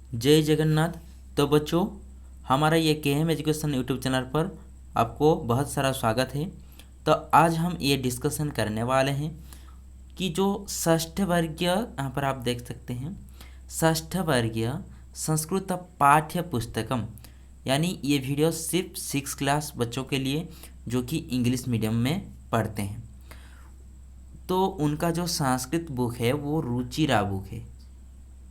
जय जगन्नाथ। तो बच्चों, हमारा ये KM एजुकेशन यूट्यूब चैनल पर आपको बहुत सारा स्वागत है। तो आज हम ये डिस्कशन करने वाले हैं कि जो षष्ठ वर्गीय, यहाँ पर आप देख सकते हैं, षष्ठ वर्गीय संस्कृत पाठ्य पुस्तकम, यानी ये वीडियो सिर्फ 6 क्लास बच्चों के लिए जो कि इंग्लिश मीडियम में पढ़ते हैं। तो उनका जो संस्कृत बुक है वो रुचिरा बुक है।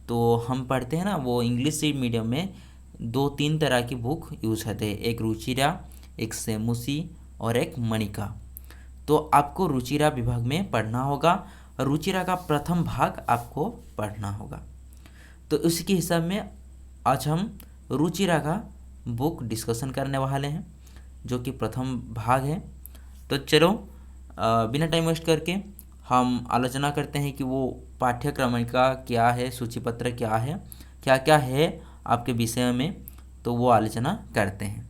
तो हम पढ़ते हैं ना, वो इंग्लिश मीडियम में 2-3 तरह की बुक यूज़ होते हैं, एक रुचिरा, एक सेमुसी और एक मणिका। तो आपको रुचिरा विभाग में पढ़ना होगा और रुचिरा का प्रथम भाग आपको पढ़ना होगा। तो उसी के हिसाब में आज हम रुचिरा का बुक डिस्कशन करने वाले हैं जो कि प्रथम भाग है। तो चलो बिना टाइम वेस्ट करके हम आलोचना करते हैं कि वो पाठ्यक्रम का क्या है, सूचीपत्र क्या है, क्या क्या है आपके विषय में, तो वो आलोचना करते हैं।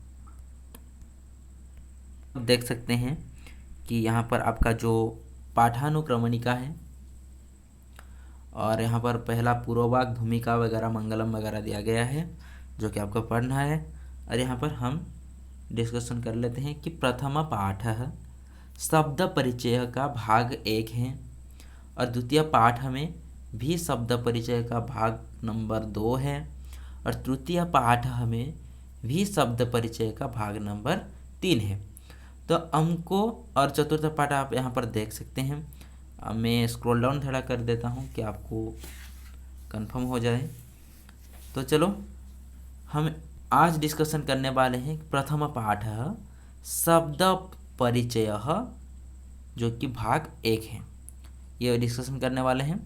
देख सकते हैं कि यहाँ पर आपका जो पाठानुक्रमणिका है और यहाँ पर पहला पूर्वभाग, भूमिका वगैरह, मंगलम वगैरह दिया गया है जो कि आपको पढ़ना है। और यहाँ पर हम डिस्कशन कर लेते हैं कि प्रथम पाठ शब्द परिचय का भाग 1 है और द्वितीय पाठ में भी शब्द परिचय का भाग नंबर 2 है और तृतीय पाठ हमें भी शब्द परिचय का भाग नंबर 3 है। तो हमको और चतुर्थ पाठ आप यहाँ पर देख सकते हैं। मैं स्क्रॉल डाउन थोड़ा कर देता हूँ कि आपको कंफर्म हो जाए। तो चलो हम आज डिस्कशन करने वाले हैं प्रथम पाठ शब्द परिचय जो कि भाग 1 है, ये डिस्कशन करने वाले हैं।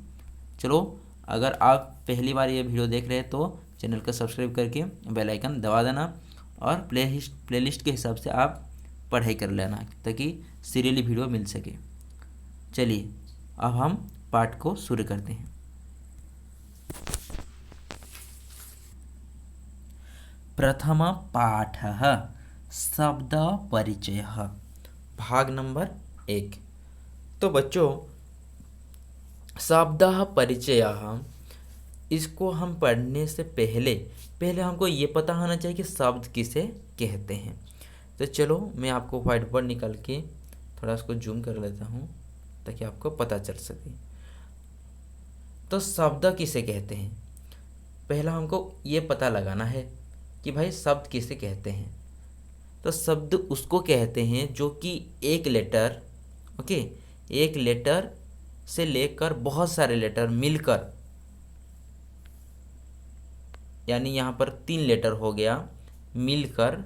चलो, अगर आप पहली बार ये वीडियो देख रहे हैं तो चैनल को सब्सक्राइब करके बेल आइकन दबा देना और प्लेलिस्ट के हिसाब से आप पढ़ाई कर लेना ताकि सीरियली वीडियो मिल सके। चलिए अब हम पाठ को शुरू करते हैं। प्रथम पाठ शब्द परिचय भाग नंबर 1। तो बच्चों, शब्द परिचय, इसको हम पढ़ने से पहले हमको ये पता होना चाहिए कि शब्द किसे कहते हैं। तो चलो मैं आपको व्हाइट बोर्ड निकाल के थोड़ा उसको जूम कर लेता हूँ ताकि आपको पता चल सके। तो शब्द किसे कहते हैं, पहला हमको ये पता लगाना है कि भाई शब्द किसे कहते हैं। तो शब्द उसको कहते हैं जो कि एक लेटर, एक लेटर से लेकर बहुत सारे लेटर मिलकर, यानी यहाँ पर 3 लेटर हो गया, मिलकर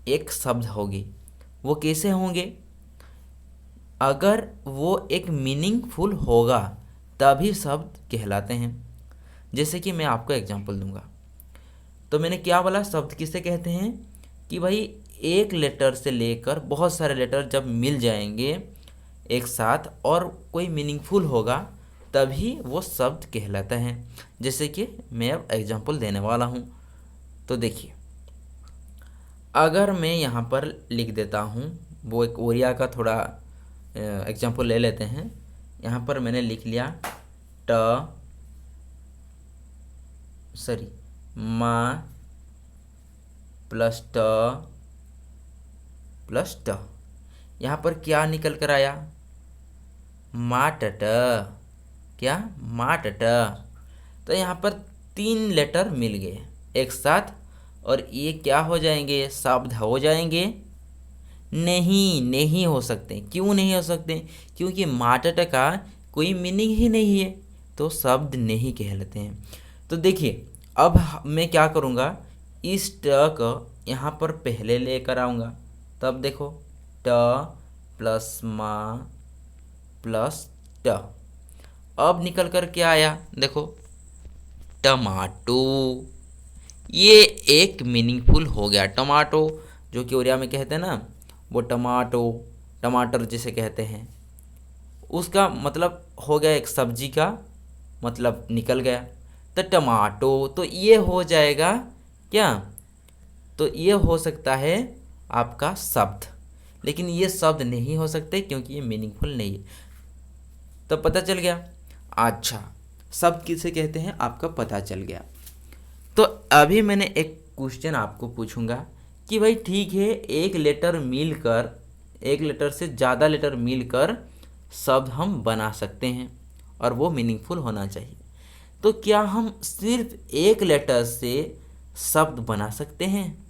एक शब्द होगी। वो कैसे होंगे? अगर वो एक मीनिंगफुल होगा तभी शब्द कहलाते हैं। जैसे कि मैं आपको एग्जांपल दूंगा। तो मैंने क्या बोला, शब्द किसे कहते हैं कि भाई एक लेटर से लेकर बहुत सारे लेटर जब मिल जाएंगे एक साथ और कोई मीनिंगफुल होगा तभी वो शब्द कहलाता है। जैसे कि मैं अब एग्जांपल देने वाला हूँ। तो देखिए, अगर मैं यहाँ पर लिख देता हूँ, वो एक ओरिया का थोड़ा एग्जांपल ले लेते हैं। यहाँ पर मैंने लिख लिया मा प्लस ट। यहाँ पर क्या निकल कर आया? माटट। क्या? माटट। तो यहाँ पर 3 लेटर मिल गए एक साथ और ये क्या हो जाएंगे? शब्द हो जाएंगे? नहीं हो सकते। क्यों नहीं हो सकते? क्योंकि माटट का कोई मीनिंग ही नहीं है, तो शब्द नहीं कहलाते हैं। तो देखिए, अब मैं क्या करूँगा, इस ट को यहाँ पर पहले लेकर आऊँगा। तब देखो, ट प्लस मा प्लस ट। अब निकल कर क्या आया? देखो, टमाटो। ये एक मीनिंगफुल हो गया। टमाटो जो कि उड़िया में कहते हैं ना, वो टमाटर जिसे कहते हैं, उसका मतलब हो गया एक सब्जी का मतलब निकल गया। तो टमाटो, तो ये हो जाएगा क्या? तो ये हो सकता है आपका शब्द, लेकिन ये शब्द नहीं हो सकते क्योंकि ये मीनिंगफुल नहीं है। तो पता चल गया। अच्छा, शब्द किसे कहते हैं आपका पता चल गया। तो अभी मैंने एक क्वेश्चन आपको पूछूंगा कि भाई ठीक है, एक लेटर से ज़्यादा लेटर मिलकर शब्द हम बना सकते हैं और वो मीनिंगफुल होना चाहिए। तो क्या हम सिर्फ एक लेटर से शब्द बना सकते हैं?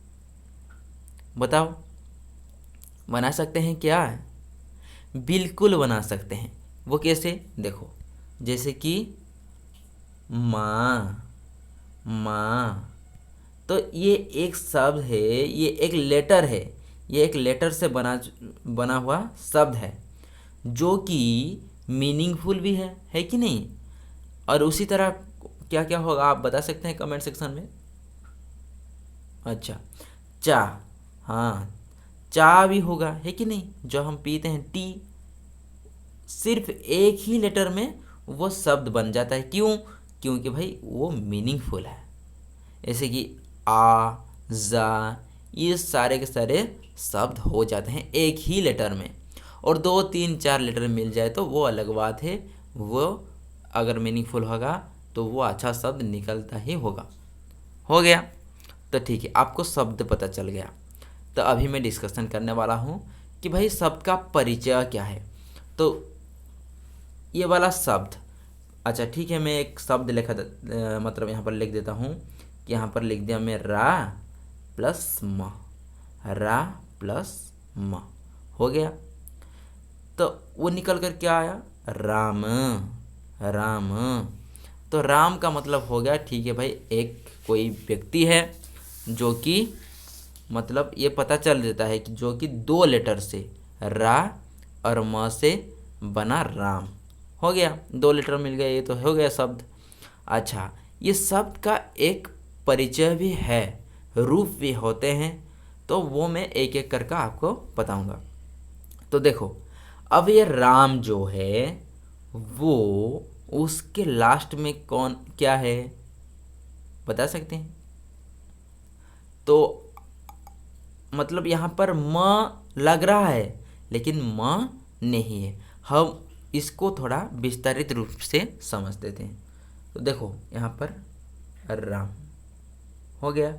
बताओ, बना सकते हैं क्या? बिल्कुल बना सकते हैं। वो कैसे? देखो, जैसे कि माँ, माँ, तो ये एक शब्द है, ये एक लेटर है, ये एक लेटर से बना हुआ शब्द है जो कि मीनिंगफुल भी है कि नहीं? और उसी तरह क्या क्या होगा आप बता सकते हैं कमेंट सेक्शन में। अच्छा, चा, हाँ, चा भी होगा, है कि नहीं? जो हम पीते हैं, टी, सिर्फ एक ही लेटर में वो शब्द बन जाता है। क्यों? क्योंकि भाई वो मीनिंगफुल है। जैसे कि आ, जा, ये सारे के सारे शब्द हो जाते हैं एक ही लेटर में। और 2, 3, 4 लेटर मिल जाए तो वो अलग बात है, वो अगर मीनिंगफुल होगा तो वो अच्छा शब्द निकलता ही होगा। हो गया? तो ठीक है, आपको शब्द पता चल गया। तो अभी मैं डिस्कशन करने वाला हूँ कि भाई शब्द का परिचय क्या है। तो ये वाला शब्द, अच्छा ठीक है, मैं एक शब्द मतलब यहाँ पर लिख देता हूँ कि यहाँ पर लिख दिया मैं रा प्लस म, रा प्लस म, हो गया। तो वो निकल कर क्या आया? राम, राम। तो राम का मतलब हो गया, ठीक है भाई, एक कोई व्यक्ति है जो कि मतलब ये पता चल देता है कि जो कि 2 लेटर से, रा और म से बना राम। हो गया, 2 लेटर मिल गए, ये तो हो गया शब्द। अच्छा, ये शब्द का एक परिचय भी है, रूप भी होते हैं, तो वो मैं एक एक करके आपको बताऊंगा। तो देखो, अब ये राम जो है वो उसके लास्ट में कौन क्या है बता सकते हैं? तो मतलब यहाँ पर म लग रहा है लेकिन म नहीं है। हम इसको थोड़ा विस्तारित रूप से समझ देते हैं। तो देखो, यहाँ पर राम हो गया,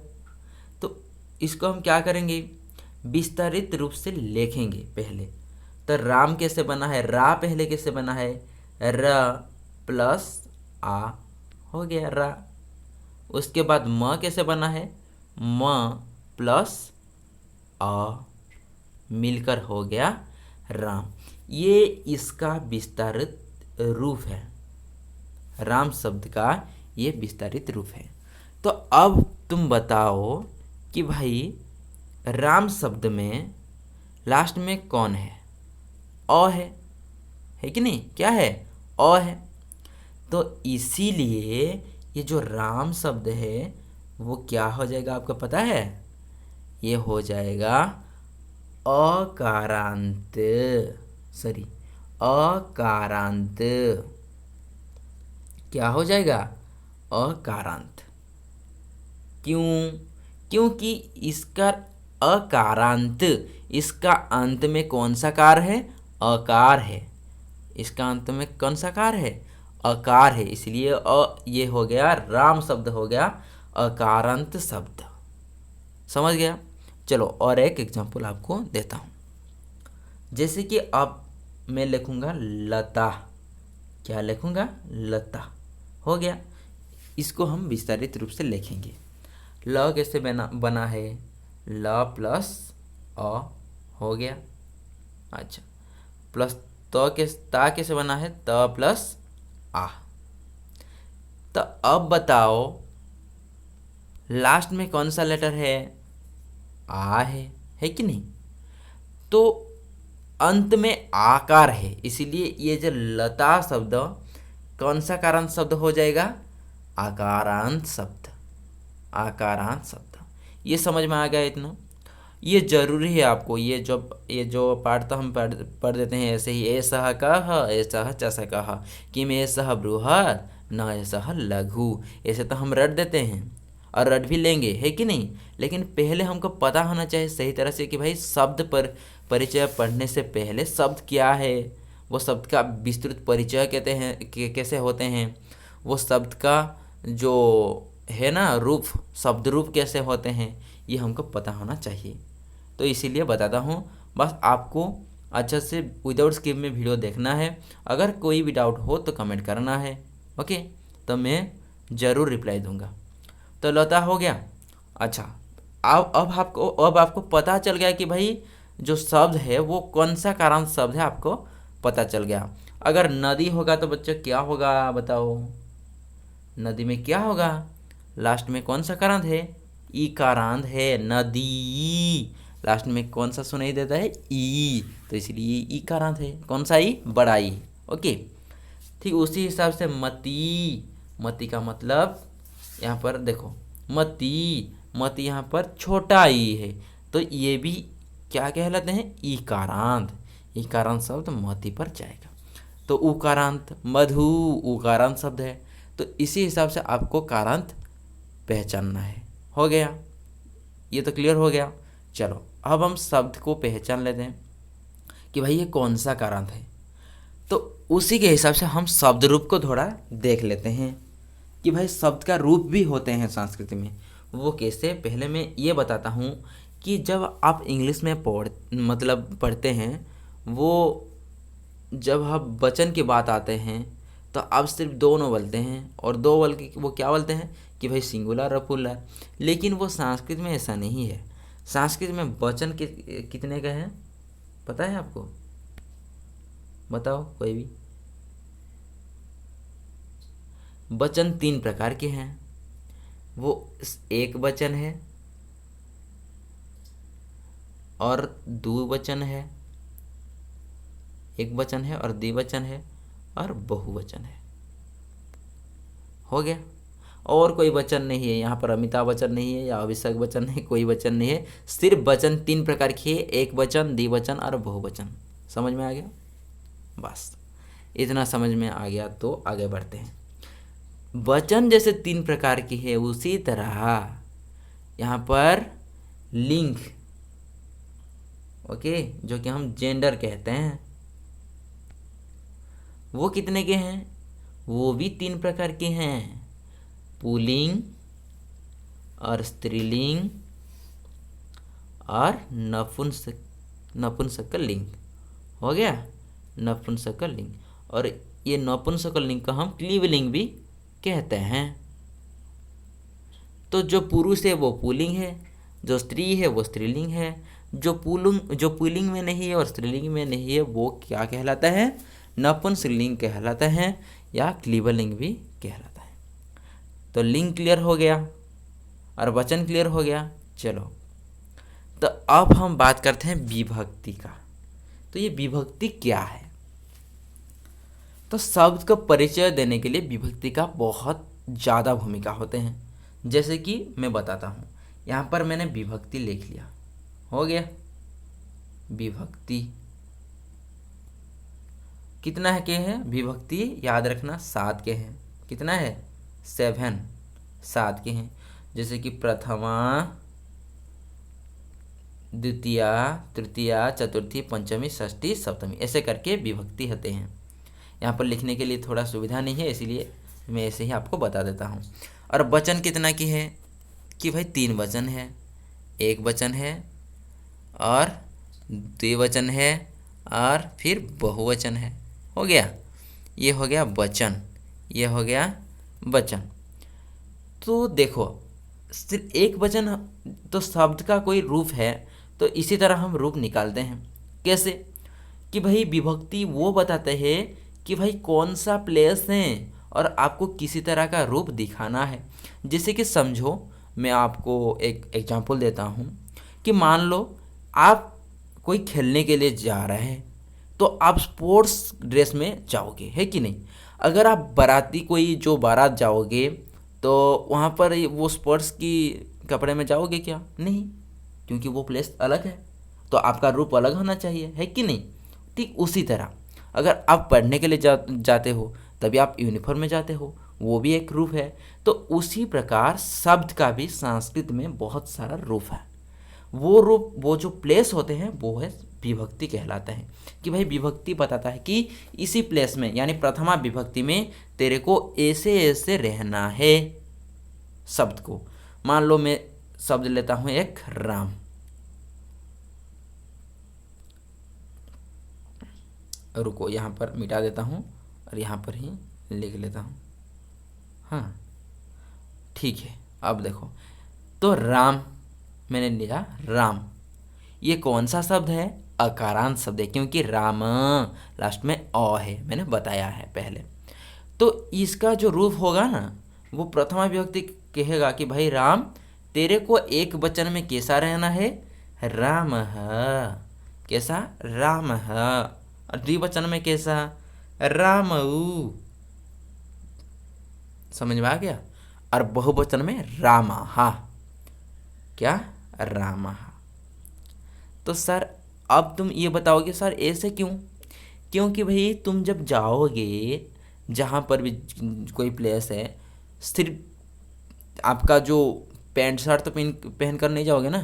तो इसको हम क्या करेंगे? विस्तारित रूप से लिखेंगे पहले। तो राम कैसे बना है? रा पहले कैसे बना है? र प्लस आ, हो गया रा। उसके बाद म कैसे बना है? म प्लस आ, मिलकर हो गया राम। ये इसका विस्तारित रूप है, राम शब्द का ये विस्तारित रूप है। तो अब तुम बताओ कि भाई राम शब्द में लास्ट में कौन है? अ है कि नहीं? क्या है? अ है। तो इसीलिए ये जो राम शब्द है वो क्या हो जाएगा आपको पता है? ये हो जाएगा अकारांत, सॉरी, अकारांत। क्या हो जाएगा? अकारांत। क्यों? क्योंकि इसका अकारांत, इसका अंत में कौन सा कार है? अकार है। इसका अंत में कौन सा कार है? अकार है। इसलिए ये हो गया, राम शब्द हो गया अकारांत शब्द। समझ गया? चलो और एक एग्जांपल आपको देता हूँ। जैसे कि अब मैं लिखूँगा लता। क्या लिखूँगा? लता। हो गया। इसको हम विस्तारित रूप से लिखेंगे। ल कैसे बना है? ल प्लस अ, हो गया। अच्छा, प्लस ता कैसे बना है? त प्लस आ। तो अब बताओ लास्ट में कौन सा लेटर है? आ है कि नहीं? तो अंत में आकार है, इसीलिए ये जो लता शब्द कौन सा कारांत शब्द हो जाएगा? आकारांत शब्द। आकारांत शब्द। ये समझ में आ गया इतना? ये जरूरी है आपको। ये जो पाठ तो हम पढ़ देते हैं ऐसे ही, एसह कह एसह चस कह किम एसह बृहद न एसह लघु, ऐसे तो हम रट देते हैं और रट भी लेंगे, है कि नहीं? लेकिन पहले हमको पता होना चाहिए सही तरह से कि भाई शब्द पर परिचय पढ़ने से पहले शब्द क्या है, वो शब्द का विस्तृत परिचय कहते हैं कैसे होते हैं, वो शब्द का जो है ना रूप, शब्द रूप कैसे होते हैं, ये हमको पता होना चाहिए। तो इसीलिए बताता हूँ, बस आपको अच्छा से विदाउट स्किप में वीडियो देखना है। अगर कोई भी डाउट हो तो कमेंट करना है, ओके, तो मैं ज़रूर रिप्लाई दूंगा। तो लता हो गया। अच्छा, अब आपको पता चल गया कि भाई जो शब्द है वो कौन सा कारांत शब्द है, आपको पता चल गया। अगर नदी होगा तो बच्चों क्या होगा बताओ, नदी में क्या होगा, लास्ट में कौन सा कारांत है, ई कारांत है, नदी। लास्ट में कौन सा सुनाई देता है, ई, तो इसलिए ई कारांत है। कौन सा ई, बड़ा ई, ओके। ठीक उसी हिसाब से मती, मती का मतलब यहाँ पर देखो, मती, मती यहाँ पर छोटा ई है, तो ये भी क्या कहलाते हैं, ई कारांत। ई कारांत शब्द मती पर जाएगा। तो उकारांत, मधु उकारांत शब्द है। तो इसी हिसाब से आपको कारांत पहचानना है। हो गया, ये तो क्लियर हो गया। चलो अब हम शब्द को पहचान लेते हैं कि भाई ये कौन सा कारांत है। तो उसी के हिसाब से हम शब्द रूप को थोड़ा देख लेते हैं कि भाई शब्द का रूप भी होते हैं संस्कृत में। वो कैसे, पहले मैं ये बताता हूँ कि जब आप इंग्लिश में पढ़ते हैं, वो जब हम वचन की बात आते हैं तो आप सिर्फ दो नो बोलते हैं, और दो बोल के वो क्या बोलते हैं कि भाई सिंगुलर और प्लुरल। लेकिन वो संस्कृत में ऐसा नहीं है। संस्कृत में वचन कितने का है पता है आपको, बताओ कोई भी। वचन 3 प्रकार के हैं। वो एक वचन है और द्विवचन है, एक वचन है और द्विवचन है और बहुवचन है। हो गया, और कोई वचन नहीं है यहाँ पर, अमिताभ बच्चन नहीं है या अभिषेक बच्चन नहीं, कोई वचन नहीं है। सिर्फ वचन 3 प्रकार के है, एक वचन, द्विवचन और बहुवचन। समझ में आ गया, बस इतना समझ में आ गया तो आगे बढ़ते हैं। वचन जैसे 3 प्रकार की है, उसी तरह यहाँ पर लिंग, ओके, जो कि हम जेंडर कहते हैं, वो कितने के हैं, वो भी 3 प्रकार के हैं, पुल्लिंग और स्त्रीलिंग और नपुंसकलिंग। हो गया, नपुंसकलिंग। और ये नपुंसकलिंग को हम क्लीवलिंग भी कहते हैं। तो जो पुरुष है वो पुल्लिंग है, जो स्त्री है वो स्त्रीलिंग है, जो पुल्लिंग में नहीं है और स्त्रीलिंग में नहीं है वो क्या कहलाता है, नपुंसकलिंग कहलाता है या क्लीवलिंग भी कहलाता है। तो लिंग क्लियर हो गया और वचन क्लियर हो गया। चलो तो अब हम बात करते हैं विभक्ति का। तो ये विभक्ति क्या है, तो शब्द का परिचय देने के लिए विभक्ति का बहुत ज़्यादा भूमिका होते हैं। जैसे कि मैं बताता हूँ, यहाँ पर मैंने विभक्ति लिख लिया, हो गया विभक्ति। कितना है के हैं विभक्ति, याद रखना 7 के हैं। कितना है, 7 के हैं। जैसे कि प्रथमा, द्वितीया, तृतीया, चतुर्थी, पंचमी, षष्ठी, सप्तमी, ऐसे करके विभक्ति होते हैं। यहाँ पर लिखने के लिए थोड़ा सुविधा नहीं है, इसीलिए मैं ऐसे ही आपको बता देता हूँ। और वचन कितना की है कि भाई 3 वचन है, एक वचन है और द्विवचन है और फिर बहुवचन है। हो गया, ये हो गया वचन, ये हो गया वचन। तो देखो सिर्फ एक वचन तो शब्द का कोई रूप है, तो इसी तरह हम रूप निकालते हैं। कैसे कि भाई विभक्ति वो बताते हैं कि भाई कौन सा प्लेस है और आपको किसी तरह का रूप दिखाना है। जैसे कि समझो, मैं आपको एक एग्जांपल देता हूँ कि मान लो आप कोई खेलने के लिए जा रहे हैं, तो आप स्पोर्ट्स ड्रेस में जाओगे, है कि नहीं। अगर आप बाराती कोई जो बारात जाओगे तो वहाँ पर वो स्पोर्ट्स की कपड़े में जाओगे क्या, नहीं, क्योंकि वो प्लेस अलग है, तो आपका रूप अलग होना चाहिए, है कि नहीं। ठीक उसी तरह अगर आप पढ़ने के लिए जाते हो तभी आप यूनिफॉर्म में जाते हो, वो भी एक रूप है। तो उसी प्रकार शब्द का भी संस्कृत में बहुत सारा रूप है। वो रूप, वो जो प्लेस होते हैं वो है विभक्ति कहलाता है। कि भाई विभक्ति बताता है कि इसी प्लेस में यानी प्रथमा विभक्ति में तेरे को ऐसे ऐसे रहना है शब्द को। मान लो मैं शब्द लेता हूं एक राम, रुको यहाँ पर मिटा देता हूँ और यहाँ पर ही लिख लेता हूँ। हाँ ठीक है, अब देखो तो राम मैंने लिया राम, ये कौन सा शब्द है? अकारांत शब्द है, क्योंकि राम लास्ट में अ है, मैंने बताया है पहले। तो इसका जो रूप होगा ना वो प्रथमा विभक्ति कहेगा कि भाई राम तेरे को एक वचन में कैसा रहना है? राम है। कैसा? राम है। और द्विवचन में कैसा? रामऊ। समझ में आ गया? और बहुवचन में रामहा। क्या? रामहा। तो सर अब तुम ये बताओगे सर ऐसे क्यों? क्योंकि भाई तुम जब जाओगे जहाँ पर भी कोई प्लेस है, सिर्फ आपका जो पैंट शर्ट तो पहन कर नहीं जाओगे ना,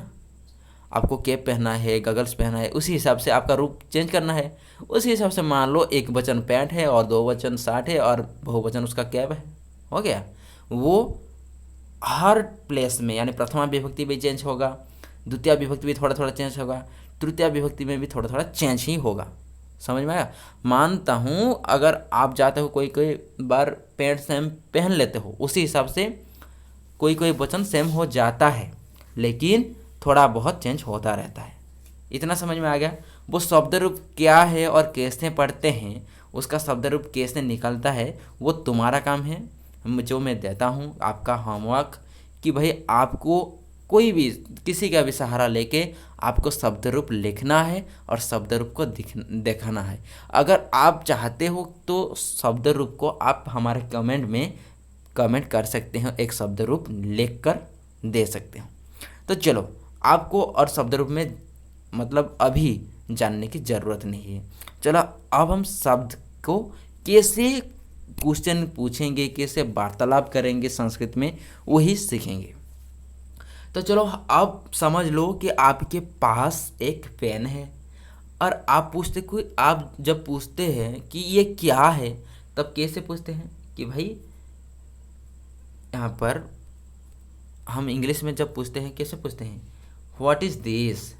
आपको कैप पहनना है, गगल्स पहनना है, उसी हिसाब से आपका रूप चेंज करना है। उसी हिसाब से मान लो एक वचन पैंट है और दो वचन शर्ट है और बहुवचन उसका कैप है, हो गया। वो हर प्लेस में यानी प्रथमा विभक्ति भी चेंज होगा, द्वितीय विभक्ति भी थोड़ा थोड़ा चेंज होगा, तृतीय विभक्ति में भी थोड़ा थोड़ा चेंज ही होगा। समझ में आया? मानता हूँ अगर आप जाते हो कोई कोई बार पैंट सेम पहन लेते हो, उसी हिसाब से कोई कोई वचन सेम हो जाता है, लेकिन थोड़ा बहुत चेंज होता रहता है। इतना समझ में आ गया? वो शब्द रूप क्या है और कैसे पढ़ते हैं, उसका शब्द रूप कैसे निकलता है, वो तुम्हारा काम है। जो मैं देता हूँ आपका होमवर्क कि भाई आपको कोई भी किसी का भी सहारा लेके आपको शब्द रूप लिखना है और शब्द रूप को दिखाना है। अगर आप चाहते हो तो शब्द रूप को आप हमारे कमेंट में कमेंट कर सकते हो, एक शब्द रूप लिख कर दे सकते हो। तो चलो आपको और शब्द रूप में मतलब अभी जानने की ज़रूरत नहीं है। चलो अब हम शब्द को कैसे क्वेश्चन पूछेंगे, कैसे वार्तालाप करेंगे संस्कृत में, वही सीखेंगे। तो चलो अब समझ लो कि आपके पास एक पेन है और आप जब पूछते हैं कि ये क्या है, तब कैसे पूछते हैं कि भाई यहाँ पर हम इंग्लिश में जब पूछते हैं कैसे पूछते हैं? What is this,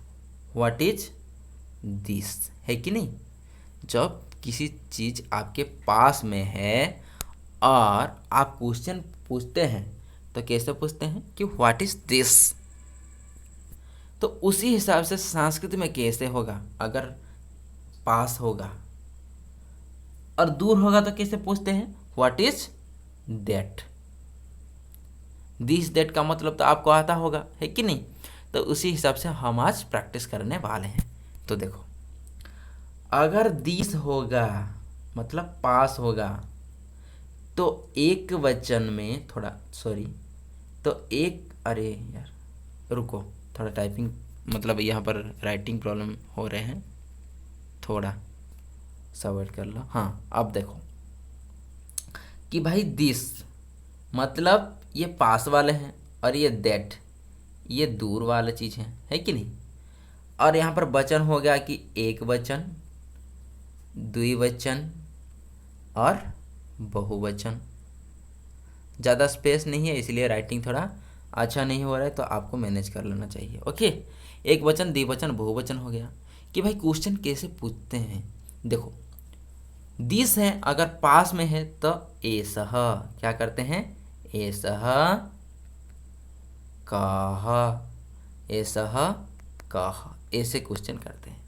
what is this, है कि नहीं? जब किसी चीज़ आपके पास में है और आप क्वेश्चन पूछते हैं तो कैसे पूछते हैं कि व्हाट इज दिस। तो उसी हिसाब से संस्कृत में कैसे होगा? अगर पास होगा और दूर होगा तो कैसे पूछते हैं? What is that. This that का मतलब तो आपको आता होगा, है कि नहीं? तो उसी हिसाब से हम आज प्रैक्टिस करने वाले हैं। तो देखो अगर दिस होगा मतलब पास होगा तो एक वचन में अरे यार रुको, थोड़ा टाइपिंग मतलब यहाँ पर राइटिंग प्रॉब्लम हो रहे हैं, थोड़ा सॉल्व कर लो। हाँ अब देखो कि भाई दिस मतलब ये पास वाले हैं और ये दैट ये दूर वाला चीज़ है कि नहीं? और यहाँ पर वचन हो गया कि एक वचन, द्विवचन और बहुवचन। ज़्यादा स्पेस नहीं है इसलिए राइटिंग थोड़ा अच्छा नहीं हो रहा है, तो आपको मैनेज कर लेना चाहिए। ओके, एक वचन, द्विवचन, बहुवचन हो गया। कि भाई क्वेश्चन कैसे पूछते हैं? देखो दिस है, अगर पास में है तो एसह क्या करते हैं? एसह कह, एसह कह, ऐसे क्वेश्चन करते हैं।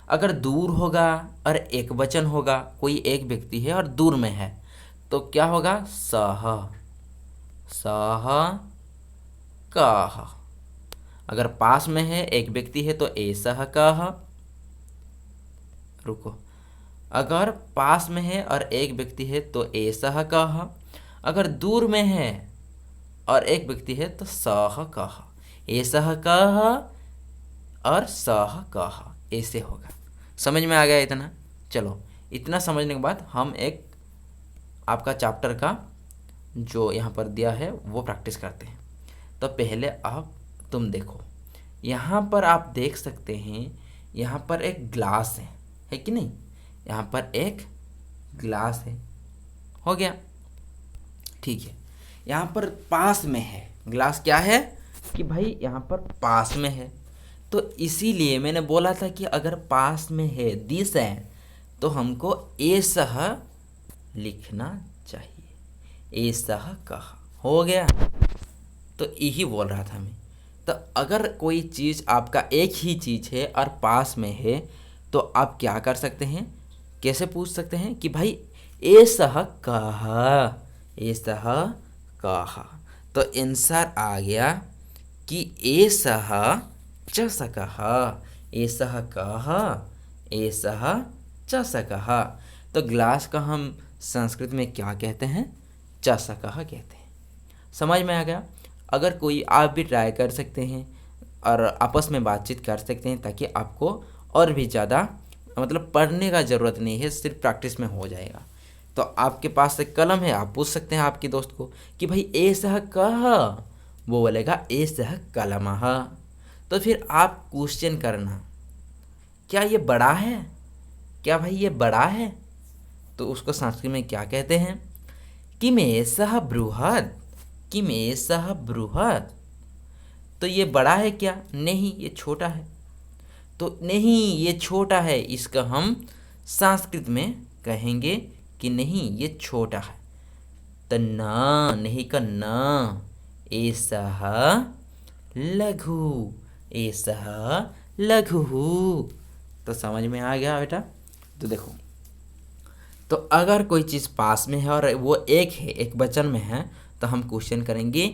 अगर दूर होगा और एक वचन होगा, कोई एक व्यक्ति है और दूर में है, तो क्या होगा? सह, सह कह। अगर पास में है एक व्यक्ति है तो एसह कह। रुको, अगर पास में है और एक व्यक्ति है तो एसह कह। अगर दूर में है और एक व्यक्ति है तो सह कह। एसह कह और सह कह, ऐसे होगा। समझ में आ गया इतना? चलो इतना समझने के बाद हम एक आपका चैप्टर का जो यहाँ पर दिया है वो प्रैक्टिस करते हैं। तो पहले आप तुम देखो, यहाँ पर आप देख सकते हैं यहाँ पर एक ग्लास है कि नहीं, यहाँ पर एक ग्लास है, हो गया। ठीक है, यहाँ पर पास में है, ग्लास क्या है कि भाई यहाँ पर पास में है, तो इसीलिए मैंने बोला था कि अगर पास में है, दिस है, तो हमको एसह लिखना चाहिए, एसह कहा, हो गया। तो यही बोल रहा था मैं। तो अगर कोई चीज़ आपका एक ही चीज़ है और पास में है, तो आप क्या कर सकते हैं, कैसे पूछ सकते हैं कि भाई एसह कहा, एसह कहा, तो आंसर आ गया कि एसह चषकः, एसह कहा, एसह चषकः। तो ग्लास का हम संस्कृत में क्या कहते हैं, चषकः कहते हैं। समझ में आ गया। अगर कोई, आप भी ट्राई कर सकते हैं और आपस में बातचीत कर सकते हैं, ताकि आपको और भी ज़्यादा मतलब पढ़ने का ज़रूरत नहीं है, सिर्फ प्रैक्टिस में हो जाएगा। तो आपके पास एक कलम है, आप पूछ सकते हैं आपके दोस्त को कि भाई एसह कः, वो बोलेगा एसह कलमः। तो फिर आप क्वेश्चन करना, क्या ये बड़ा है, क्या भाई ये बड़ा है, तो उसको संस्कृत में क्या कहते हैं, किम एषः बृहत्, किम एषः बृहत्, तो ये बड़ा है क्या, नहीं ये छोटा है, तो नहीं ये छोटा है, इसका हम संस्कृत में कहेंगे कि नहीं ये छोटा है। तो न, नहीं का न, एषः लघु, एषः लघु। तो समझ में आ गया बेटा। तो देखो, तो अगर कोई चीज़ पास में है और वो एक है, एक वचन में है, तो हम क्वेश्चन करेंगे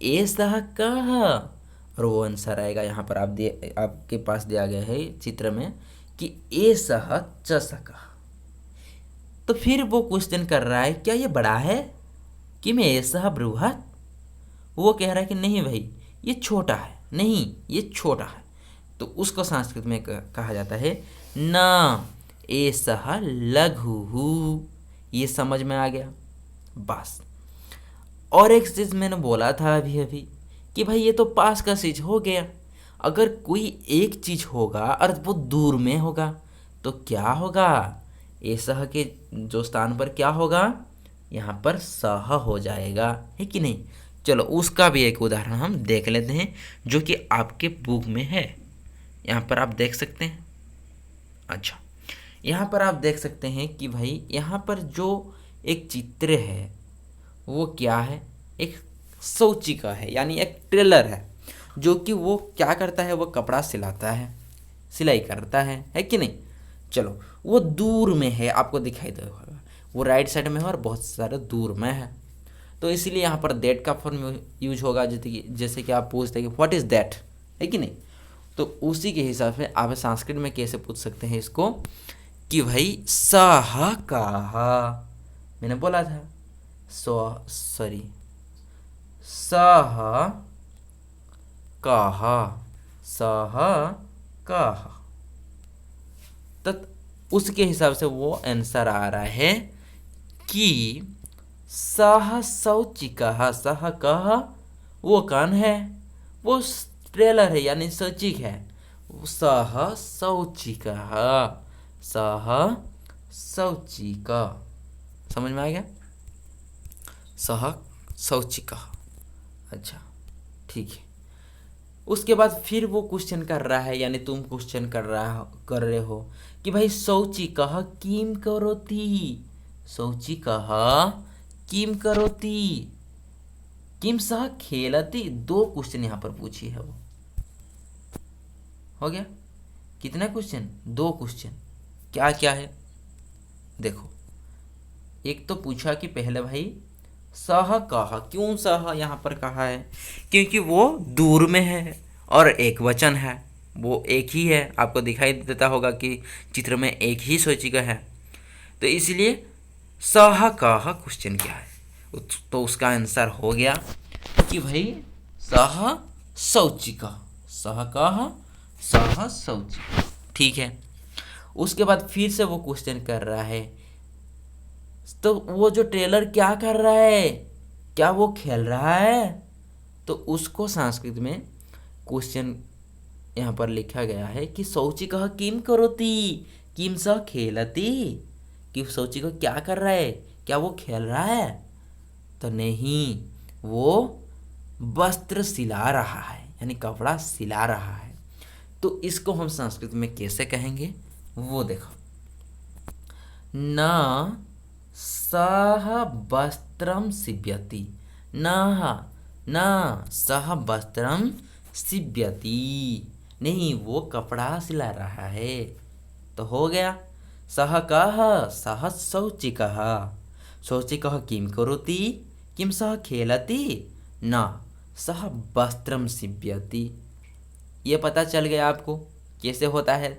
एषः कः, और वो आंसर आएगा। यहाँ पर आपके पास दिया गया है चित्र में कि एषः चषकः। तो फिर वो क्वेश्चन कर रहा है, क्या ये बड़ा है, किम एषः बृहत्, वो कह रहा है कि नहीं भाई ये छोटा है, नहीं ये छोटा है, तो उसको संस्कृत में कहा जाता है न एषः लघु। ये समझ में आ गया बस। और एक चीज़ मैंने बोला था अभी अभी कि भाई ये तो पास का चीज़ हो गया, अगर कोई एक चीज़ होगा और वो दूर में होगा तो क्या होगा, एषः के जो स्थान पर क्या होगा, यहाँ पर सह हो जाएगा, है कि नहीं। चलो उसका भी एक उदाहरण हम देख लेते हैं, जो कि आपके बुक में है, यहाँ पर आप देख सकते हैं। अच्छा, यहाँ पर आप देख सकते हैं कि भाई यहाँ पर जो एक चित्र है वो क्या है, एक शौची का है, यानी एक टेलर है, जो कि वो क्या करता है, वो कपड़ा सिलाता है, सिलाई करता है कि नहीं। चलो वो दूर में है, आपको दिखाई देगा, वो राइट साइड में है और बहुत सारे दूर में है, तो इसीलिए यहाँ पर दैट का फॉर्म यूज होगा। जैसे कि आप पूछते हैं कि व्हाट इज़ दैट, है कि नहीं, तो उसी के हिसाब से आप संस्कृत में कैसे पूछ सकते हैं इसको कि भाई सह कहा, मैंने बोला था सह कहा, सह कहा, तो उसके हिसाब से वो आंसर आ रहा है कि सह शौचिकः, सह कह वो कौन है, वो ट्रेलर है यानी शौचिक है, सह शौचिकः, सह शौचिक। समझ में आ गया, सह शौचिकः। अच्छा ठीक है। उसके बाद फिर वो क्वेश्चन कर रहा है, यानी तुम क्वेश्चन कर रहे हो कि भाई शौचिकः किम करोति, शौचिकः किम करोति, किम सह खेलति। दो क्वेश्चन यहाँ पर पूछी है वो, हो गया कितना क्वेश्चन, दो क्वेश्चन। क्या क्या है देखो, एक तो पूछा कि पहले भाई सह कहा, क्यों सह यहाँ पर कहा है, क्योंकि वो दूर में है और एक वचन है, वो एक ही है, आपको दिखाई देता होगा कि चित्र में एक ही शौचिका है, तो इसलिए सह कह क्वेश्चन क्या है, तो उसका आंसर हो गया कि भाई सह शौचिका, सह कह सह शौचिका। ठीक है। उसके बाद फिर से वो क्वेश्चन कर रहा है, तो वो जो ट्रेलर क्या कर रहा है, क्या वो खेल रहा है, तो उसको संस्कृत में क्वेश्चन यहाँ पर लिखा गया है कि शौची कह किम करोती, किम सह खेलती, कि शौची को क्या कर रहा है, क्या वो खेल रहा है? तो नहीं, वो वस्त्र सिला रहा है, यानी कपड़ा सिला रहा है। तो इसको हम संस्कृत में कैसे कहेंगे वो देखो। न सह वस्त्रम सिव्यति, न सह वस्त्रम सिव्यति, नहीं वो कपड़ा सिला रहा है। तो हो गया सह कह सह शौचिकः, शौचिकः किं करोति, किं सह खेलति, न सह वस्त्रम सिव्यति। ये पता चल गया आपको कैसे होता है।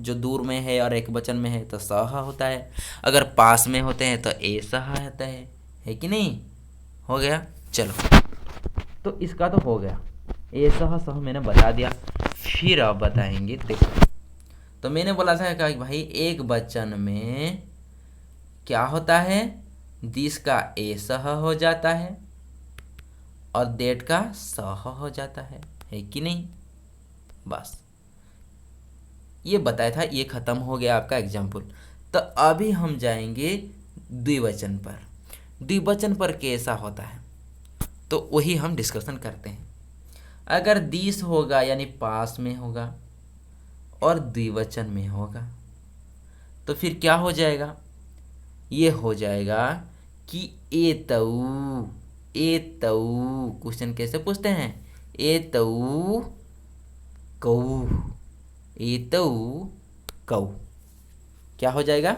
जो दूर में है और एक वचन में है तो सह होता है, अगर पास में होते हैं तो ए सह होता है कि नहीं? हो गया। चलो, तो इसका तो हो गया, ए सह मैंने बता दिया। फिर अब बताएंगे, देखो। तो मैंने बोला था कि भाई एक वचन में क्या होता है, दिस का ए सह हो जाता है और डेट का सह हो जाता है कि नहीं? बस ये बताया था, ये खत्म हो गया आपका एग्जाम्पल। तो अभी हम जाएंगे द्विवचन पर। द्विवचन पर कैसा होता है तो वही हम डिस्कशन करते हैं। अगर दिस होगा यानी पास में होगा और द्विवचन में होगा तो फिर क्या हो जाएगा, ये हो जाएगा कि एतऊ, एतऊ क्वेश्चन कैसे पूछते हैं, एतऊ कऊ, एतऊ कऊ, क्या हो जाएगा,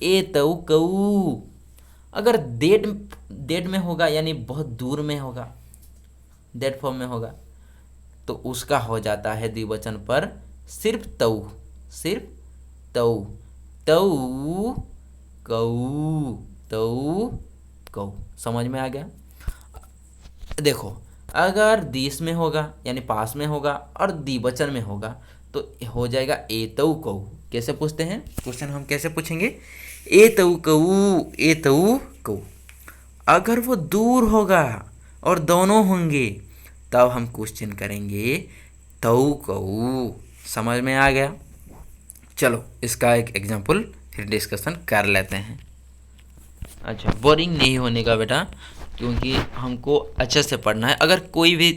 एतऊ कऊ। अगर डेड में होगा यानी बहुत दूर में होगा, डेड फॉर्म में होगा तो उसका हो जाता है द्विवचन पर सिर्फ तऊ, सिर्फ तऊ, तऊ कऊ, तऊ कऊ। समझ में आ गया? देखो, अगर दिस में होगा यानी पास में होगा और द्विवचन में होगा तो हो जाएगा एतऊ कऊ। कैसे पूछते हैं क्वेश्चन, हम कैसे पूछेंगे, एतऊ कऊ, एतऊ कऊ। अगर वो दूर होगा और दोनों होंगे तब हम क्वेश्चन करेंगे तऊ कऊ। समझ में आ गया? चलो इसका एक एग्जांपल फिर डिस्कशन कर लेते हैं। अच्छा, बोरिंग नहीं होने का बेटा, क्योंकि हमको अच्छे से पढ़ना है। अगर कोई भी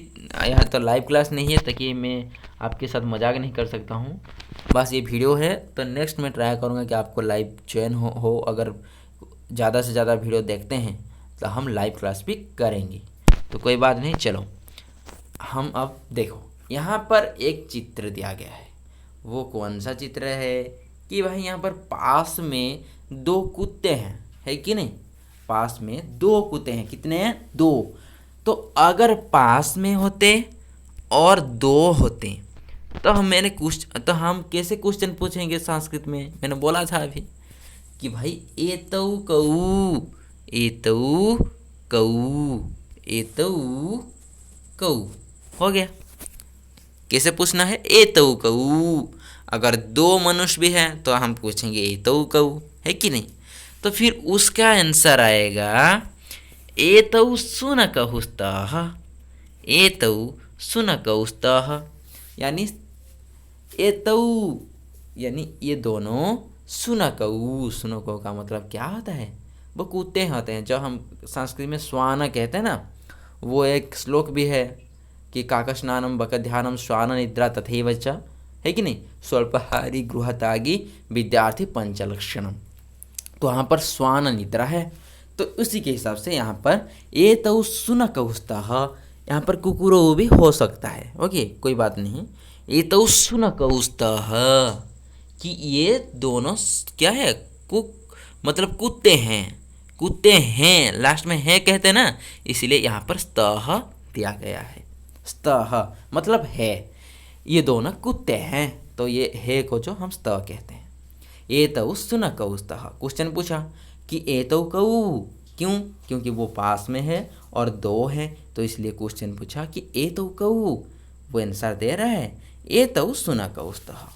यहाँ तो लाइव क्लास नहीं है ताकि मैं आपके साथ मजाक नहीं कर सकता हूँ, बस ये वीडियो है। तो नेक्स्ट मैं ट्राई करूँगा कि आपको लाइव ज्वाइन हो। अगर ज़्यादा से ज़्यादा वीडियो देखते हैं तो हम लाइव क्लास भी करेंगे, तो कोई बात नहीं। चलो हम अब देखो, यहाँ पर एक चित्र दिया गया है। वो कौन सा चित्र है कि भाई यहाँ पर पास में दो कुत्ते हैं, है कि नहीं? पास में दो कुत्ते हैं, कितने हैं? दो। तो अगर पास में होते और दो होते तो हम कैसे क्वेश्चन पूछेंगे संस्कृत में? मैंने बोला था अभी कि भाई एतऊ कऊ, एतऊ कऊ, एतऊ कऊ। हो गया। कैसे पूछना है? एतऊ कऊ। अगर दो मनुष्य भी हैं तो हम पूछेंगे एतऊ कऊ, है कि नहीं? तो फिर उसका आंसर आएगा एतऊ शुनकहुस्तः, एतऊ शुनकहुस्तः। यानी एतऊ यानी ये दोनों शुनकऊ। शुनकऊ का मतलब क्या होता है? वो कुत्ते होते हैं, जो हम संस्कृत में श्वान कहते हैं ना। वो एक श्लोक भी है कि काकस्नानम बकध्यानम श्वान निद्रा तथैव च, है कि नहीं? स्वल्पहारी गृहतागी विद्यार्थी पंचलक्षणम। तो यहाँ पर श्वान निद्रा है, तो उसी के हिसाब से यहाँ पर एतऊ शुनकहुस्तः, यहाँ पर कुकुरो भी हो सकता है। ओके, कोई बात नहीं। एतऊ शुनकहुस्तः कि ये दोनों क्या है? मतलब कुत्ते हैं, कुत्ते हैं। लास्ट में है कहते हैं ना, इसलिए यहाँ पर स्तः दिया गया है। स्तः मतलब है, ये दोनों कुत्ते हैं, तो ये है को जो हम स्तः कहते हैं। एतऊ शुनकहुस्तः। क्वेश्चन पूछा कि एतऊ कऊ क्यों? क्योंकि वो पास में है और दो हैं, तो इसलिए क्वेश्चन पूछा कि एतऊ कऊ। वो आंसर दे रहा है एतऊ शुनकहुस्तः।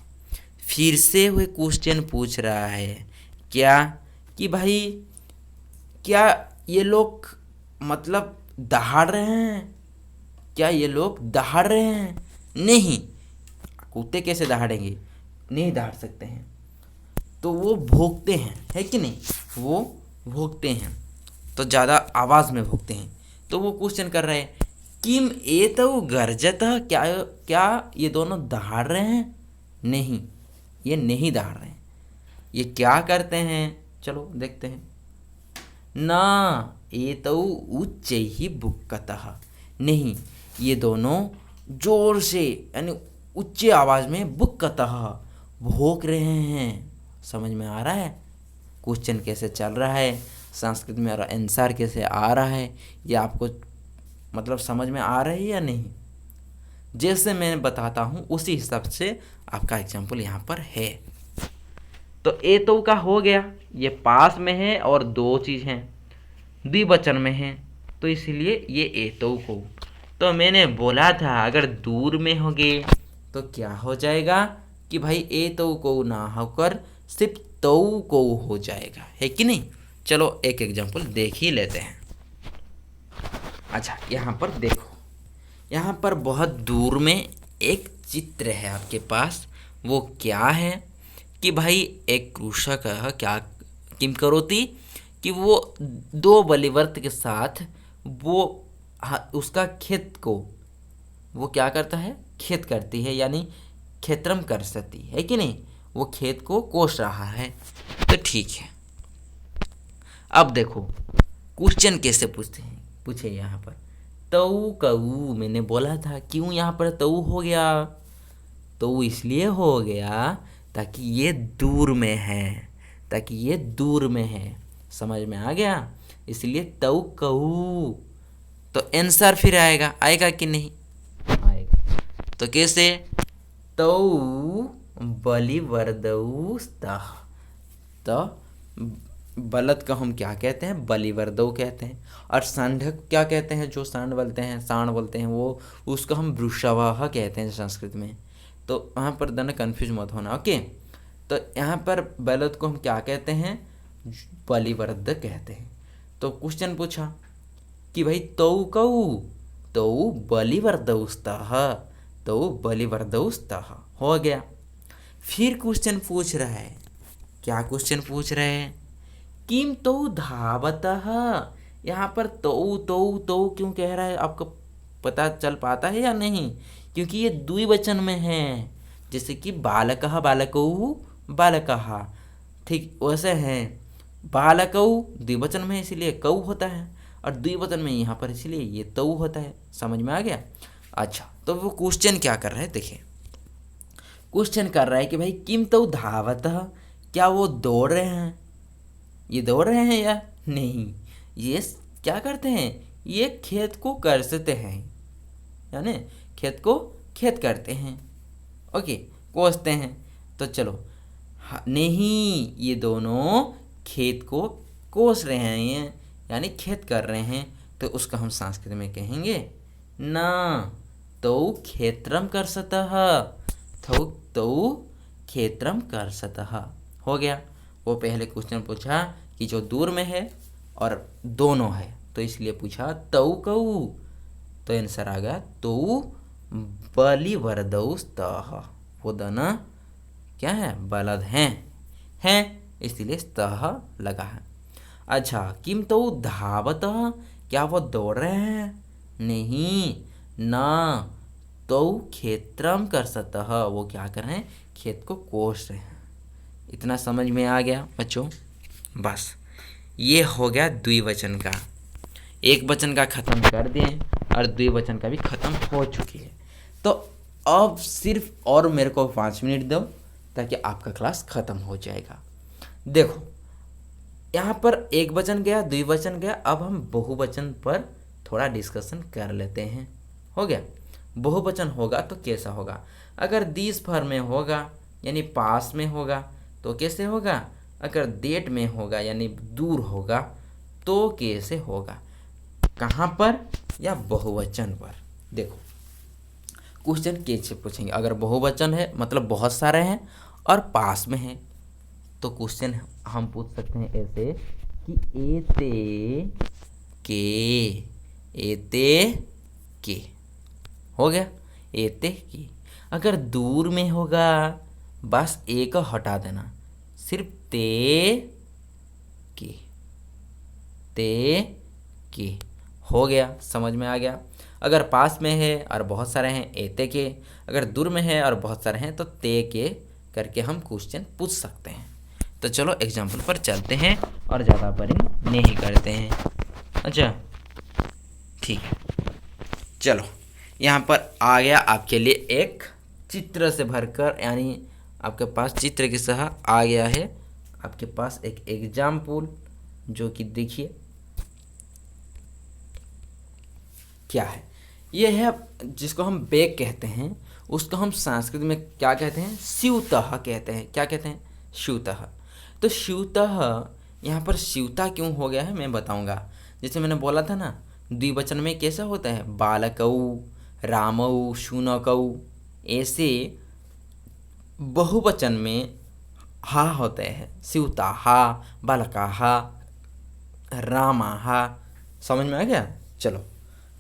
फिर से वह क्वेश्चन पूछ रहा है क्या कि भाई क्या ये लोग मतलब दहाड़ रहे हैं? क्या ये लोग दहाड़ रहे हैं? नहीं, कुत्ते कैसे दहाड़ेंगे, नहीं दहाड़ सकते हैं, तो वो भौंकते हैं, है कि नहीं, वो भौंकते हैं, तो ज़्यादा आवाज़ में भौंकते हैं। तो वो क्वेश्चन कर रहे हैं किम एतौ गर्जतः, क्या क्या ये दोनों दहाड़ रहे हैं, नहीं, ये नहीं दहाड़ रहे हैं। ये क्या करते हैं, चलो देखते हैं। ना एतौ उच्चैः बुक्कतः, नहीं, ये दोनों जोर से यानी उच्च आवाज़ में बुक्कतः भौंक रहे हैं। समझ में आ रहा है क्वेश्चन कैसे चल रहा है, संस्कृत में आंसर कैसे आ रहा है, ये आपको मतलब समझ में आ रहा है या नहीं। जैसे मैं बताता हूँ उसी हिसाब से आपका एग्जाम्पल यहाँ पर है। तो ए तो का हो गया, ये पास में है और दो चीज़ हैं, द्विवचन में है, तो इसलिए ये ए तो मैंने बोला था अगर दूर में होगे तो क्या हो जाएगा कि भाई ए तो को ना होकर सिर्फ तो को हो जाएगा, है कि नहीं। चलो एक एग्जाम्पल देख ही लेते हैं। अच्छा यहाँ पर देखो, यहाँ पर बहुत दूर में एक चित्र है आपके पास, वो क्या है कि भाई एक कृषक क्या किम करोती कि वो दो बलिवर्त के साथ वो उसका खेत को वो क्या करता है, खेत करती है, यानी खेत्रम कर सकती है कि नहीं, वो खेत को कोस रहा है। तो ठीक है, अब देखो क्वेश्चन कैसे पूछते हैं, पूछे यहाँ पर तऊ कऊ, मैंने बोला था क्यों यहाँ पर तऊ हो गया, तो इसलिए हो गया ताकि ये दूर में है, ताकि ये दूर में है, समझ में आ गया, इसलिए तऊ कहू। तो आंसर फिर आएगा, आएगा कि नहीं आएगा, तो कैसे, तऊ बलिवर्दऊ स्तः, तो बलद का हम क्या कहते हैं, बलिवर्दऊ कहते हैं, और सांड क्या कहते हैं, जो सांड बोलते हैं, सांड बोलते हैं, वो उसको हम वृषवाह कहते हैं संस्कृत में। तो वहाँ पर दोनों कन्फ्यूज मत होना, ओके। तो यहाँ पर बलद को हम क्या कहते हैं, बलिवर्द कहते हैं। तो क्वेश्चन पूछा कि भाई तौ कऊ, तौ बलिवर्दऊ स्तः, तौ बलिवर्दऊ स्तः, हो गया। फिर क्वेश्चन पूछ रहा है, क्या क्वेश्चन पूछ रहे हैं, किम तौ धावतः, यहाँ पर तौ तौ तौ क्यों कह रहा है, आपको पता चल पाता है या नहीं, क्योंकि ये द्विवचन में है, जैसे कि बालकः बालकौ बालकः, ठीक वैसे है, बालकौ द्विवचन में इसीलिए कौ होता है, और द्विवचन में यहाँ पर इसीलिए ये तौ होता है, समझ में आ गया। अच्छा तो वो क्वेश्चन क्या कर रहा है, देखिए क्वेश्चन कर रहा है कि भाई किम तौ धावतः, क्या वो दौड़ रहे हैं, ये दौड़ रहे हैं या नहीं, ये क्या करते हैं, ये खेत को करते हैं, यानी खेत को खेत करते हैं, ओके, कोसते हैं। तो चलो नहीं, ये दोनों खेत को कोस रहे हैं यानी खेत कर रहे हैं, तो उसका हम संस्कृत में कहेंगे ना तौ क्षेत्रम कर्षतः, तौ क्षेत्रम कर्षतः, हो गया। वो पहले क्वेश्चन पूछा कि जो दूर में है और दोनों है, तो इसलिए पूछा तौ कऊ, तो आंसर आ गया तौ बलिवर्दौ स्तः, वो दोनों क्या है, बलद हैं इसलिए स्तः लगा है। अच्छा किम तौ धावतः, क्या वो दौड़ रहे हैं, नहीं, ना तौ क्षेत्रम कर्षतः, वो क्या कर रहे हैं, खेत को कोस रहे हैं। इतना समझ में आ गया बच्चों, बस ये हो गया द्विवचन का, एक वचन का ख़त्म कर दिए और द्विवचन का भी ख़त्म हो चुकी है। तो अब सिर्फ और मेरे को 5 मिनट दो ताकि आपका क्लास ख़त्म हो जाएगा। देखो यहाँ पर एक वचन गया, द्विवचन गया, अब हम बहुवचन पर थोड़ा डिस्कशन कर लेते हैं। हो गया, बहुवचन होगा तो कैसा होगा, अगर दिस भर में होगा यानी पास में होगा तो कैसे होगा, अगर डेट में होगा यानी दूर होगा तो कैसे होगा, कहाँ पर, या बहुवचन पर। देखो क्वेश्चन कैसे पूछेंगे, अगर बहुवचन है मतलब बहुत सारे हैं और पास में है, तो क्वेश्चन हम पूछ सकते हैं ऐसे कि एते के, हो गया, एते की। अगर दूर में होगा बस ए को हटा देना, सिर्फ के ते के हो गया, समझ में आ गया। अगर पास में है और बहुत सारे हैं एते के, अगर दूर में है और बहुत सारे हैं तो ते के करके हम क्वेश्चन पूछ सकते हैं। तो चलो एग्जाम्पल पर चलते हैं और ज़्यादा बोरिंग नहीं करते हैं। अच्छा ठीक है, चलो यहाँ पर आ गया आपके लिए एक चित्र से भरकर, यानी आपके पास चित्र की सह आ गया है आपके पास एक एग्जाम्पल, जो कि देखिए क्या है। ये है जिसको हम बेग कहते हैं, उसको हम संस्कृत में क्या कहते हैं, स्यूतः कहते हैं। क्या कहते हैं, स्यूतः। तो स्यूतः यहाँ पर स्यूता क्यों हो गया है मैं बताऊंगा। जैसे मैंने बोला था ना, द्विवचन में कैसा होता है, बालकौ, रामौ, शुनकौ, ऐसे बहुवचन में हा होते हैं, स्यूताहा, बालकाहा, रामाहा। समझ में आ गया। चलो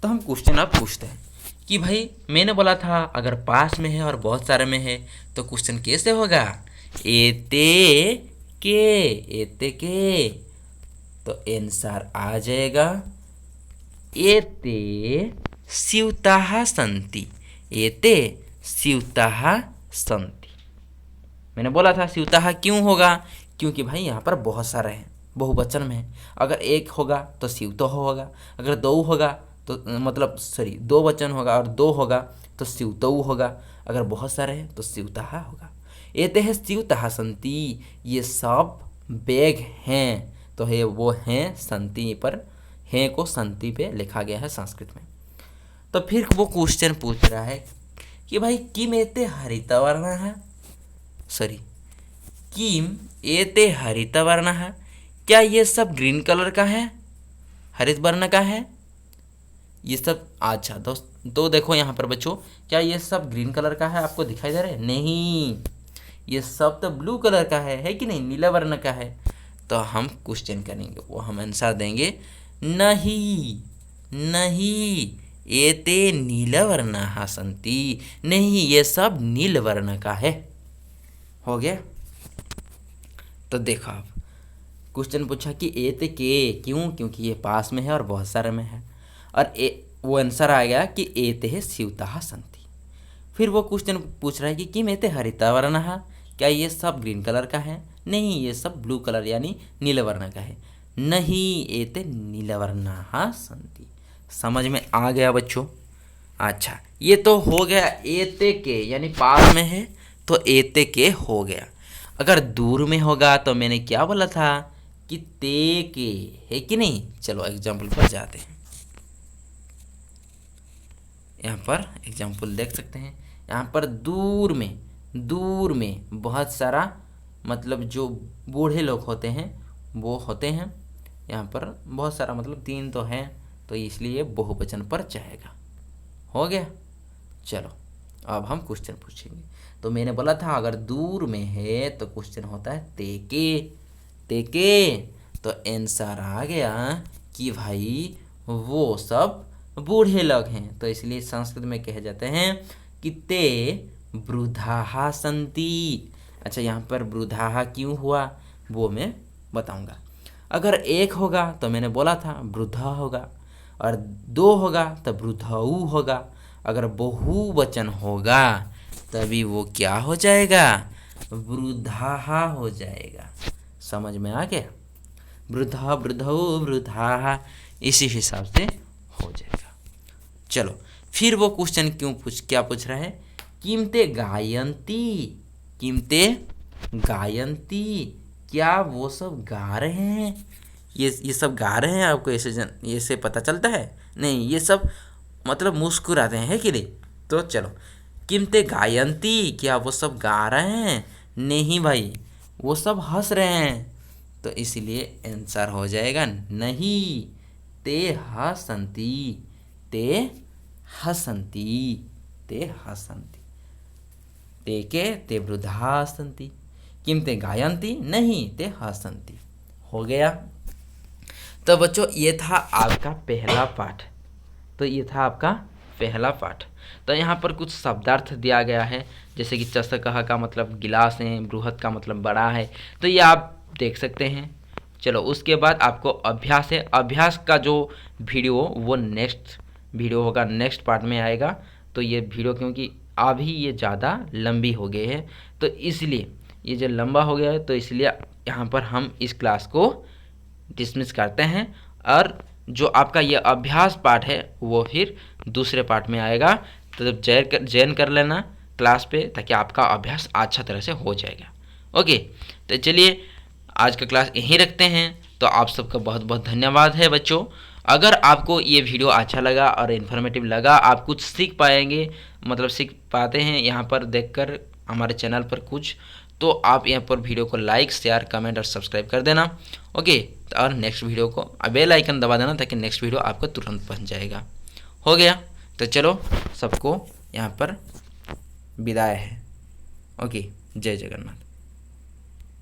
तो हम क्वेश्चन अब पूछते हैं कि भाई मैंने बोला था अगर पास में है और बहुत सारे में है तो क्वेश्चन कैसे होगा, एते के। तो आंसर आ जाएगा एते स्यूताः सन्ति, एते स्यूताः सन्ति। मैंने बोला था स्यूताः क्यों होगा, क्योंकि भाई यहाँ पर बहुत सारे हैं, बहुवचन में है। अगर एक होगा तो स्यूतः होगा, अगर दो होगा तो मतलब दो वचन होगा और दो होगा तो स्यूतौ होगा, अगर बहुत सारे हैं तो स्यूताः होगा। एते स्यूताः सन्ति, ये सब बैग हैं, तो है वो हैं सन्ति पर, हैं को सन्ति पे लिखा गया है संस्कृत में। तो फिर वो क्वेश्चन पूछ रहा है कि भाई किम एते हरितवर्णः, किम एते हरितवर्णः, क्या ये सब ग्रीन कलर का है, हरित वर्ण का है ये सब। अच्छा दोस्त, तो देखो यहाँ पर बच्चों, क्या ये सब ग्रीन कलर का है, आपको दिखाई दे रहा है, नहीं, ये सब तो ब्लू कलर का है कि नहीं, नीला वर्ण का है। तो हम क्वेश्चन करेंगे, वो हम आंसर देंगे नहीं, एते नीलवर्णाः सन्ति, नहीं ये सब नील वर्ण का है। हो गया। तो देखो आप क्वेश्चन पूछा कि एते के क्यों, क्योंकि ये पास में है और बहुत सारे में है, और वो आंसर आ गया कि एते स्यूताः सन्ति। फिर वो क्वेश्चन पूछ रहा है कि किम एते हरितवर्णः, क्या ये सब ग्रीन कलर का है, नहीं ये सब ब्लू कलर यानी नीले वर्ण का है, नहीं एते नीलवर्णाः सन्ति। समझ में आ गया बच्चों। अच्छा ये तो हो गया एते के, यानी पास में है तो एते के हो गया। अगर दूर में होगा तो मैंने क्या बोला था कि ते के, है कि नहीं। चलो एग्जाम्पल पर जाते हैं। यहाँ पर एग्जाम्पल देख सकते हैं, यहाँ पर दूर में बहुत सारा, मतलब जो बूढ़े लोग होते हैं वो होते हैं। यहाँ पर बहुत सारा मतलब तीन तो हैं, तो इसलिए बहुवचन पर जाएगा। हो गया। चलो अब हम क्वेश्चन पूछेंगे। तो मैंने बोला था अगर दूर में है तो क्वेश्चन होता है तेके। तो आंसर आ गया कि भाई वो सब बूढ़े लोग हैं, तो इसलिए संस्कृत में कहे जाते हैं कि ते वृद्धाः सन्ति। अच्छा यहाँ पर वृद्धाः क्यों हुआ वो मैं बताऊंगा। अगर एक होगा तो मैंने बोला था वृद्धा होगा, और दो होगा तो वृद्धौ होगा, अगर बहुवचन होगा तभी वो क्या हो जाएगा, वृद्धाः हो जाएगा। समझ में आ गया। वृद्धा, वृद्धौ, वृद्धाः, इसी हिसाब से हो जाएगा। चलो फिर वो क्वेश्चन क्या पूछ रहा है, किमते गायन्ति, क्या वो सब गा रहे हैं। ये सब गा रहे हैं, आपको ऐसे पता चलता है, नहीं ये सब मतलब मुस्कुराते हैं, है कि नहीं। तो चलो किमते गायन्ति, क्या वो सब गा रहे हैं, नहीं भाई वो सब हंस रहे हैं, तो इसलिए आंसर हो जाएगा नहीं, ते हसन्ति, ते वृद्धाः सन्ति, किम ते गायन्ति, नहीं ते हसन्ति। हो गया। तो बच्चों ये था आपका पहला पाठ, तो ये था आपका पहला पाठ। तो यहाँ पर कुछ शब्दार्थ दिया गया है, जैसे कि चषकः का मतलब गिलास है, बृहत का मतलब बड़ा है, तो ये आप देख सकते हैं। चलो उसके बाद आपको अभ्यास है। अभ्यास का जो वीडियो वो नेक्स्ट वीडियो होगा, नेक्स्ट पार्ट में आएगा। तो ये वीडियो क्योंकि अभी ये ज़्यादा लंबी हो गई है, तो इसलिए ये जो लंबा हो गया है, तो इसलिए यहाँ पर हम इस क्लास को डिसमिस करते हैं। और जो आपका ये अभ्यास पार्ट है वो फिर दूसरे पार्ट में आएगा। तो जब ज्वाइन कर लेना क्लास पे, ताकि आपका अभ्यास अच्छा तरह से हो जाएगा। ओके, तो चलिए आज का क्लास यहीं रखते हैं। तो आप सबका बहुत बहुत धन्यवाद है बच्चों। अगर आपको ये वीडियो अच्छा लगा और इन्फॉर्मेटिव लगा, आप कुछ सीख पाएंगे, मतलब सीख पाते हैं यहाँ पर देखकर हमारे चैनल पर कुछ, तो आप यहाँ पर वीडियो को लाइक, शेयर, कमेंट और सब्सक्राइब कर देना। ओके, और नेक्स्ट वीडियो को बेल आइकन दबा देना, ताकि नेक्स्ट वीडियो आपको तुरंत पहुँच जाएगा। हो गया, तो चलो सबको यहाँ पर विदाई है। ओके, जय जगन्नाथ।